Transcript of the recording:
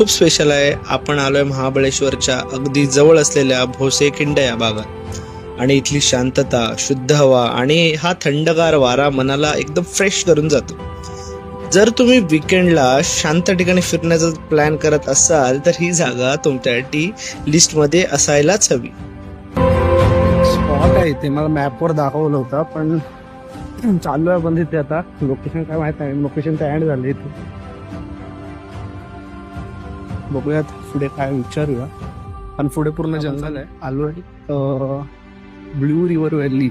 खूप स्पेशल आहे. आपण आलोय महाबळेश्वरच्या अगदी जवळ असलेल्या भोसेखिंड या भागात आणि इथली शांतता, शुद्ध हवा आणि हा थंडगार वारा मनाला एकदम फ्रेश करून जातो. जर तुम्ही विकेंडला शांत ठिकाणी फिरण्याचा प्लॅन करत असाल तर ही जागा तुमच्यासाठी लिस्टमध्ये असायलाच हवी. स्पॉट आहे ते मला मॅपवर दाखवलं होतं, पण चालू आहे पण तिथे आता लोकेशन काय माहित नाही. लोकेशन तर ऍड झाले इथे. बघूयात पुढे काय विचारूया. आणि पुढे पूर्ण जंगल आहे. आलो आहे ब्ल्यू रिव्हर व्हॅली